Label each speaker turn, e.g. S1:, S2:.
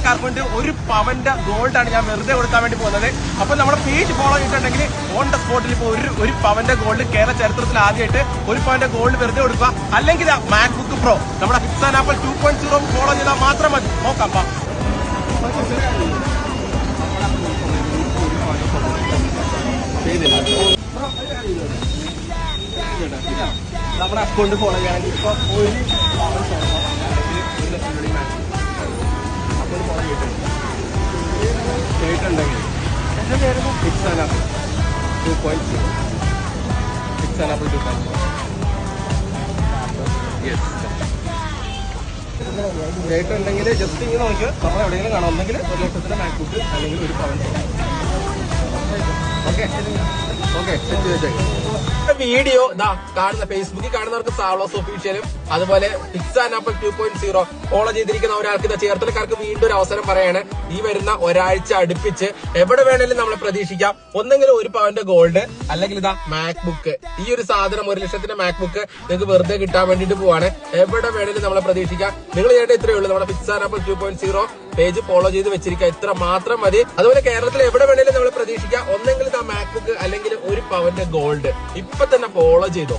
S1: ചേർത്തലക്കാർക്ക് വേണ്ടി 1 പവന്റെ ഗോൾഡാണ് ഞാൻ വെറുതെ കൊടുക്കാൻ വേണ്ടി പോകുന്നത്. അപ്പൊ നമ്മുടെ പേജ് ഫോളോ ചെയ്തിട്ടുണ്ടെങ്കിൽ ഓൺ ദ സ്പോട്ടിൽ ഇപ്പൊ ഒരു പവന്റെ ഗോൾഡ് കേരള ചരിത്രത്തിൽ ആദ്യമായിട്ട് 1 പവന്റെ ഗോൾഡ് വെറുതെ കൊടുക്കുക. അല്ലെങ്കിൽ മാക്ബുക്ക് പ്രോ നമ്മുടെ ഫിക്സ് ആൻഡ് ആപ്പിൾ 2.0 ഫോളോ ചെയ്താൽ മാത്രം മതി. നോക്കാം. നമ്മുടെ അക്കൗണ്ട് ഫോളോ ചെയ്യുകയാണെങ്കിൽ ഇപ്പൊ 1 പവൻ അക്കൗണ്ട് ഫോളോ ചെയ്തിട്ടുണ്ടെങ്കിൽ എന്റെ പേര് fix and apple 2.0 fix and apple 2.0 കേട്ടുണ്ടെങ്കിൽ ജസ്റ്റ് ഇങ്ങനെ നോക്കിയോ നമ്മൾ എവിടെയെങ്കിലും കാണാം. ഒന്നെങ്കിൽ 1 ലക്ഷത്തിന്റെ മാക്ബുക്ക് അല്ലെങ്കിൽ 1 പവൻ. വീഡിയോ കാണുന്ന ഫേസ്ബുക്കിൽ കാണുന്നവർക്ക് സാവ്ലോസ് ഒഫീഷ്യലും അതുപോലെ ഫിക്സ് ആൻഡ് ആപ്പിൾ 2.0 ഫോളോ ചെയ്തിരിക്കുന്ന ഒരാൾക്ക് ചേർത്തലക്കാർക്ക് വീണ്ടും ഒരു അവസരം പറയാണ്. ഈ വരുന്ന ഒരാഴ്ച അടുപ്പിച്ച് എവിടെ വേണേലും നമ്മളെ പ്രതീക്ഷിക്കാം. ഒന്നെങ്കിലും 1 പവന്റെ ഗോൾഡ് അല്ലെങ്കിൽ മാക്ബുക്ക്. ഈ ഒരു സാധനം 1 ലക്ഷത്തിന്റെ മാക്ബുക്ക് നിങ്ങൾക്ക് വെറുതെ കിട്ടാൻ വേണ്ടിട്ട് പോവാണ്. എവിടെ വേണേലും നമ്മളെ പ്രതീക്ഷിക്കാം. നിങ്ങൾ ചെയ്യേണ്ട ഇത്രയേ ഉള്ളൂ. നമ്മുടെ fix and apple 2.0 page follow ചെയ്ത് വെച്ചിരിക്കുക. ഇത്ര മാത്രം മതി. അതുപോലെ കേരളത്തിൽ എവിടെ വേണേലും നമ്മളെ പ്രതീക്ഷിക്കാം. ഒന്നെങ്കിൽ മാക്ബുക്ക് അല്ലെങ്കിൽ 1 പവന്റെ ഗോൾഡ്. ഇപ്പൊ തന്നെ ഫോളോ ചെയ്തോ.